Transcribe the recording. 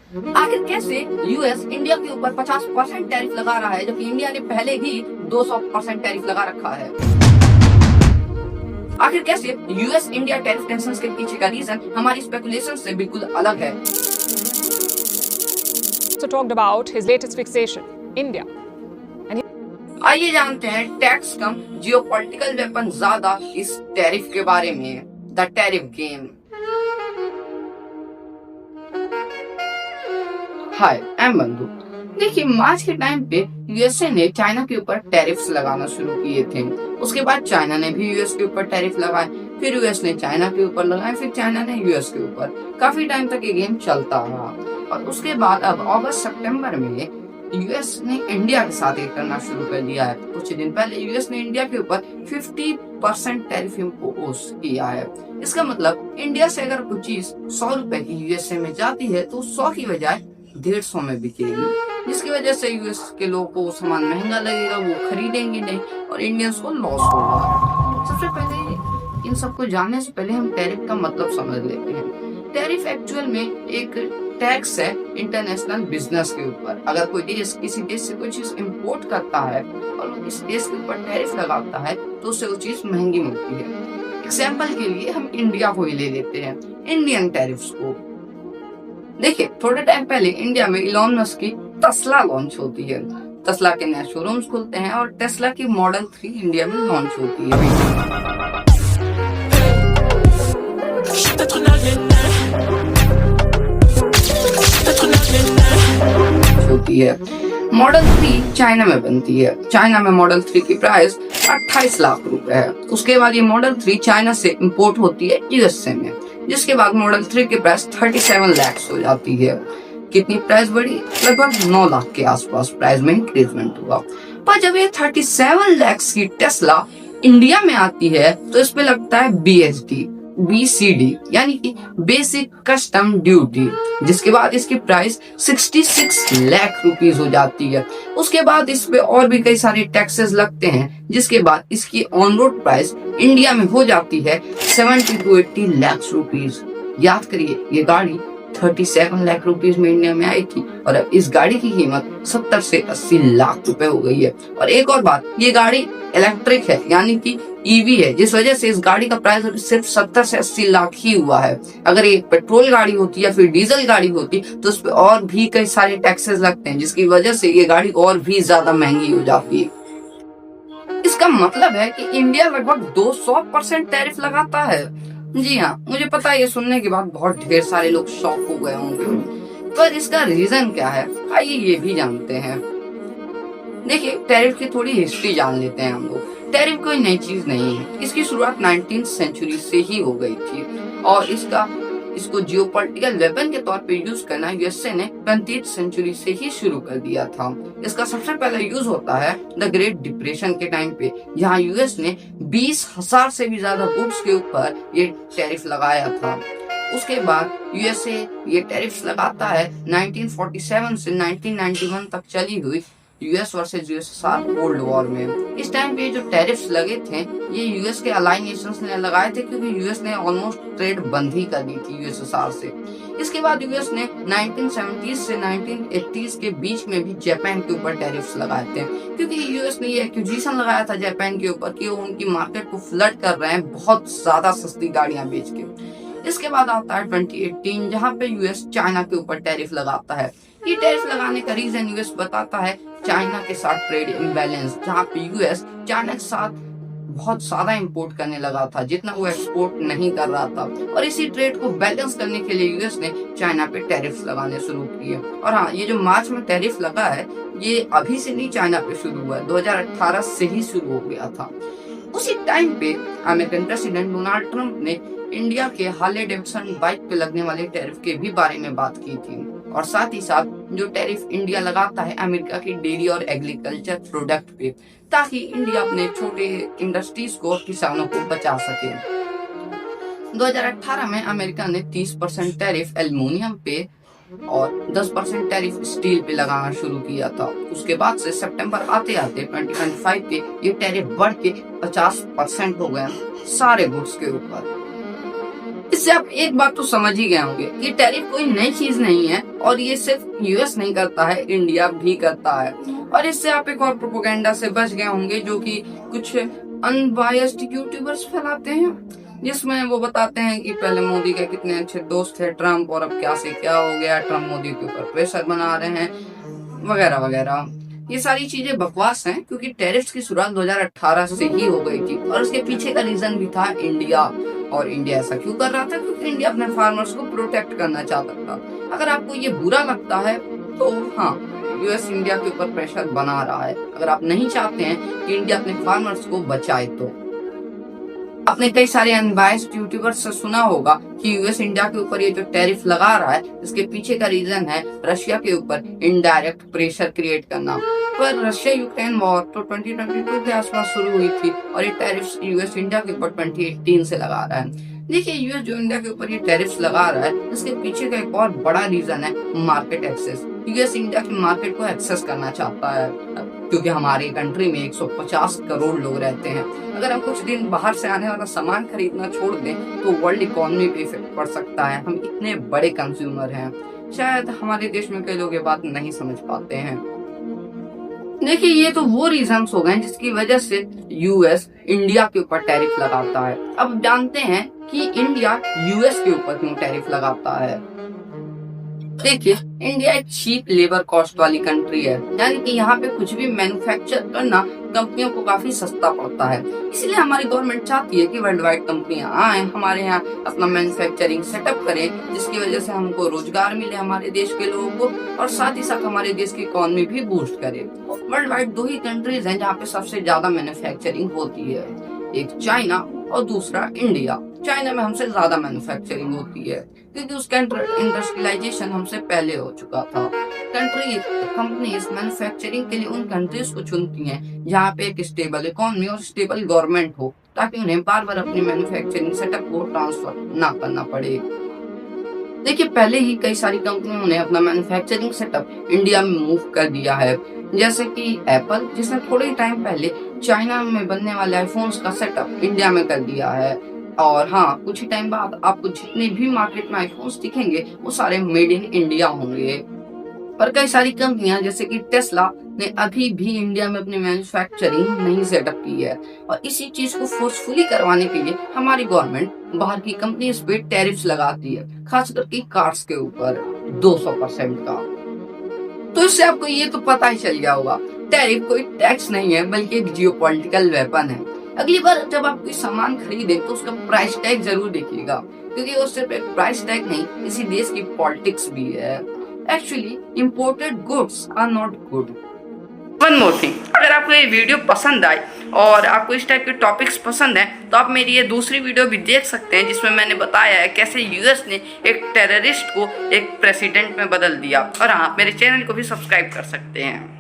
आखिर कैसे US India के ऊपर 50% टैरिफ लगा रहा है, जबकि इंडिया ने पहले ही 200% टैरिफ लगा रखा है। आखिर कैसे यूएस इंडिया टैरिफ टेंशंस के पीछे का रीजन हमारी स्पेकुलेशन से बिल्कुल अलग है। So talked about his latest fixation, India. आइए जानते हैं टैक्स कम जियोपॉलिटिकल वेपन ज्यादा इस टैरिफ के बारे में, the tariff game. Hi, I am बंधु। देखिए, मार्च के टाइम पे यूएसए ने चाइना के ऊपर टैरिफ्स लगाना शुरू किए थे। उसके बाद चाइना ने भी यूएस के ऊपर टैरिफ लगाए, फिर यूएस ने चाइना के ऊपर लगाए, फिर चाइना ने यूएस के ऊपर। काफी टाइम तक ये गेम चलता रहा और उसके बाद अब अगस्त सितंबर में यूएस ने इंडिया के साथ ये करना शुरू कर दिया है। कुछ दिन पहले यूएस ने इंडिया के ऊपर 50% टैरिफ इम्पोज किया है। इसका मतलब इंडिया से अगर कोई चीज 100 रुपए की यूएसए में जाती है तो 100 की बजाय 150 में बिकेगी, जिसकी वजह से यूएस के लोगों को सामान महंगा लगेगा, वो खरीदेंगे नहीं और इंडियंस को लॉस होगा। सबसे पहले इन सबको जानने से पहले हम टैरिफ का मतलब समझ लेते हैं। टैरिफ एक्चुअल में एक टैक्स है इंटरनेशनल बिजनेस के ऊपर। अगर कोई देश किसी देश से कोई चीज इम्पोर्ट करता है और इस देश के ऊपर टैरिफ लगाता है तो उससे वो चीज महंगी मिलती है। एग्जाम्पल के लिए हम इंडिया को ही ले लेते हैं, इंडियन टैरिफ्स को। देखिए, थोड़े टाइम पहले इंडिया में इलॉन मस्क की टेस्ला लॉन्च होती है। टेस्ला के नए शोरूम्स खुलते हैं और टेस्ला की मॉडल 3 इंडिया में लॉन्च होती है। मॉडल 3 चाइना में बनती है। चाइना में मॉडल 3 की प्राइस 28 लाख रुपए है। उसके बाद ये मॉडल 3 चाइना से इंपोर्ट होती है यूएसए में, जिसके बाद मॉडल 3 की प्राइस 37 लाख हो जाती है। कितनी प्राइस बढ़ी? लगभग 9 लाख के आसपास प्राइस में इंक्रीजमेंट हुआ। पर जब ये 37 लाख की टेस्ला इंडिया में आती है तो इस पे लगता है BCD यानी कि बेसिक कस्टम ड्यूटी, जिसके बाद इसकी प्राइस 66 लाख रुपीस हो जाती है। उसके बाद इस पे और भी कई सारे टैक्सेस लगते हैं, जिसके बाद इसकी ऑन रोड प्राइस इंडिया में हो जाती है 70 to 80 लाख रुपीस। याद करिए, ये गाड़ी 37 लाख रुपीस में इंडिया में आई थी और अब इस गाड़ी की कीमत 70 से 80 लाख रुपए हो गई है। और एक और बात, ये गाड़ी इलेक्ट्रिक है यानी कि ईवी है, जिस वजह से इस गाड़ी का प्राइस सिर्फ 70 से 80 लाख ही हुआ है। अगर ये पेट्रोल गाड़ी होती या फिर डीजल गाड़ी होती तो उस पर और भी कई सारे टैक्सेस लगते हैं, जिसकी वजह से ये गाड़ी और भी ज्यादा महंगी हो जाती है। इसका मतलब है कि इंडिया लगभग 200% टैरिफ लगाता है। जी हाँ, मुझे पता है, ये सुनने के बाद बहुत ढेर सारे लोग शॉक हो गए होंगे, पर इसका रीजन क्या है आइए ये भी जानते हैं। देखिए, टैरिफ की थोड़ी हिस्ट्री जान लेते हैं हम लोग। टैरिफ कोई नई चीज नहीं है। इसकी शुरुआत 19वीं सेंचुरी से ही हो गई थी और इसको जियोपॉलिटिकल वेपन के तौर पे यूज करना यूएसए ने 20वीं सेंचुरी से ही शुरू कर दिया था। इसका सबसे पहला यूज होता है द ग्रेट डिप्रेशन के टाइम पे, जहाँ यूएस ने 20,000 से भी ज्यादा गुड्स के ऊपर ये टैरिफ लगाया था। उसके बाद यूएसए ये टैरिफ लगाता है 1947 से 1991 तक चली हुई US versus USSR cold war में। इस टाइम पे जो टैरिफ्स लगे थे ये यूएस के अलाइन नेशंस ने लगाए थे, क्योंकि यूएस ने ऑलमोस्ट ट्रेड बंद ही कर दी थी यूएसएसआर से। इसके बाद यूएस ने 1970s से 1980s के बीच में भी जापान के ऊपर टैरिफ्स लगाए थे, क्योंकि यूएस ने ये एक्यूजिशन लगाया था जापान के ऊपर कि वो उनकी मार्केट को फ्लड कर रहे हैं बहुत ज्यादा सस्ती गाड़ियां बेच के। इसके बाद आता है 2018, जहाँ पे यूएस चाइना के ऊपर टैरिफ लगाता है। ये टैरिफ लगाने का रीजन यूएस बताता है चाइना के साथ ट्रेड इम्बैलेंस, जहाँ पे यूएस चाइना के साथ बहुत ज्यादा इंपोर्ट करने लगा था जितना वो एक्सपोर्ट नहीं कर रहा था, और इसी ट्रेड को बैलेंस करने के लिए यूएस ने चाइना पे टैरिफ लगाने शुरू किए। और हाँ, ये जो मार्च में टैरिफ लगा है ये अभी से नहीं चाइना पे शुरू हुआ है, 2018 से ही शुरू हो गया था। उसी टाइम पे अमेरिकन प्रेसिडेंट डोनाल्ड ट्रंप ने इंडिया के हार्ले डेविडसन बाइक पे लगने वाले टैरिफ के भी बारे में बात की थी, और साथ ही साथ जो टैरिफ इंडिया लगाता है अमेरिका की डेयरी और एग्रीकल्चर प्रोडक्ट पे, ताकि इंडिया अपने छोटे इंडस्ट्रीज को, किसानों को बचा सके। 2018 में अमेरिका ने 30% टैरिफ एल्युमिनियम पे और 10% टैरिफ स्टील पे लगाना शुरू किया था। उसके बाद से सितंबर आते आते 2025 के ये टैरिफ बढ़ के 50% हो गए सारे गुड्स के ऊपर। इससे आप एक बात तो समझ ही गए होंगे कि टैरिफ कोई नई चीज नहीं है और ये सिर्फ यूएस नहीं करता है, इंडिया भी करता है। और इससे आप एक और प्रोपेगेंडा से बच गए होंगे जो कि कुछ अनबायस्ड यूट्यूबर्स फैलाते हैं, जिसमें वो बताते हैं कि पहले मोदी के कितने अच्छे दोस्त थे ट्रम्प और अब क्या से क्या हो गया, ट्रम्प मोदी के ऊपर प्रेशर बना रहे हैं वगैरह वगैरह। ये सारी चीजें बकवास हैं क्योंकि टैरिफ्स की शुरुआत 2018 से ही हो गई थी और उसके पीछे का रीजन भी था इंडिया। और इंडिया ऐसा क्यों कर रहा था? क्योंकि इंडिया अपने फार्मर्स को प्रोटेक्ट करना चाहता था। अगर आपको ये बुरा लगता है तो हाँ, यूएस इंडिया के ऊपर प्रेशर बना रहा है। अगर आप नहीं चाहते हैं कि इंडिया अपने फार्मर्स को बचाए तो आपने कई सारे अनबायस्ड यूट्यूबर्स से सुना होगा कि यूएस इंडिया के ऊपर ये जो टैरिफ लगा रहा है इसके पीछे का रीजन है रशिया के ऊपर इनडायरेक्ट प्रेशर क्रिएट करना। पर रशिया यूक्रेन वॉर तो 2022 के आसपास शुरू हुई थी और ये टैरिफ्स यूएस इंडिया के ऊपर 2018 से लगा रहा है। देखिए, यूएस जो इंडिया के ऊपर ये टैरिफ्स लगा रहा है इसके पीछे का एक और बड़ा रीजन है मार्केट एक्सेस। यूएस इंडिया की मार्केट को एक्सेस करना चाहता है क्योंकि हमारी कंट्री में 150 करोड़ लोग रहते हैं। अगर हम कुछ दिन बाहर से आने वाला सामान खरीदना छोड़ दें तो वर्ल्ड इकोनॉमी पे इफेक्ट पड़ सकता है। हम इतने बड़े कंज्यूमर हैं, शायद हमारे देश में कई लोग ये बात नहीं समझ पाते हैं। देखिए, ये तो वो रीजंस हो गए जिसकी वजह से यूएस इंडिया के ऊपर टैरिफ लगाता है। अब जानते हैं कि इंडिया यूएस के ऊपर क्यों टैरिफ लगाता है। देखिए, इंडिया एक चीप लेबर कॉस्ट वाली कंट्री है, यानी कि यहाँ पे कुछ भी मैन्युफैक्चर करना कंपनियों को काफी सस्ता पड़ता है। इसलिए हमारी गवर्नमेंट चाहती है कि वर्ल्ड वाइड कंपनियां आए, हमारे यहाँ अपना मैन्युफैक्चरिंग सेटअप करें, जिसकी वजह से हमको रोजगार मिले हमारे देश के लोगों को और साथ ही साथ हमारे देश की इकोनॉमी भी बूस्ट करे। वर्ल्ड वाइड 2 ही कंट्रीज हैं जहाँ पे सबसे ज्यादा मैन्युफैक्चरिंग होती है, एक चाइना और दूसरा इंडिया। चाइना में हमसे ज्यादा मैन्युफैक्चरिंग होती है क्योंकि उसका इंडस्ट्रियलाइजेशन हमसे पहले हो चुका था। कंपनीज मैन्युफैक्चरिंग के लिए उन कंट्रीज को चुनती हैं जहाँ पे एक स्टेबल इकोनॉमी और स्टेबल गवर्नमेंट हो, ताकि उन्हें बार बार अपनी मैन्युफैक्चरिंग सेटअप को ट्रांसफर ना करना पड़े। देखिए, पहले ही कई सारी कंपनियों ने अपना मैन्युफैक्चरिंग सेटअप इंडिया में मूव कर दिया है, जैसे कि एप्पल, जिसने थोड़े ही टाइम पहले चाइना में बनने वाले आईफोन्स का सेटअप इंडिया में कर दिया है। और हाँ, कुछ ही टाइम बाद आपको जितने भी मार्केट में आईफोन्स दिखेंगे वो सारे मेड इन इंडिया होंगे। पर कई सारी कंपनियां जैसे कि टेस्ला ने अभी भी इंडिया में अपनी मैन्युफैक्चरिंग नहीं सेटअप की है और इसी चीज को फोर्सफुली करवाने के लिए हमारी गवर्नमेंट बाहर की कंपनीज पे टैरिफ्स लगाती है, खास करके कार्स के ऊपर 200% का। तो इससे आपको ये तो पता ही चल गया होगा, टैरिफ कोई टैक्स नहीं है बल्कि एक जियोपॉलिटिकल वेपन है। अगली बार जब आप कोई सामान खरीदें तो उसका प्राइस टैग जरूर देखिएगा, क्योंकि वो सिर्फ एक प्राइस टैग नहीं, किसी देश की पॉलिटिक्स भी है। Actually imported goods are not good. One more thing, अगर आपको ये वीडियो पसंद आए और आपको इस टाइप के टॉपिक्स पसंद हैं तो आप मेरी ये दूसरी वीडियो भी देख सकते हैं जिसमें मैंने बताया है कैसे यूएस ने एक टेररिस्ट को एक प्रेसिडेंट में बदल दिया। और हाँ, मेरे चैनल को भी सब्सक्राइब कर सकते हैं।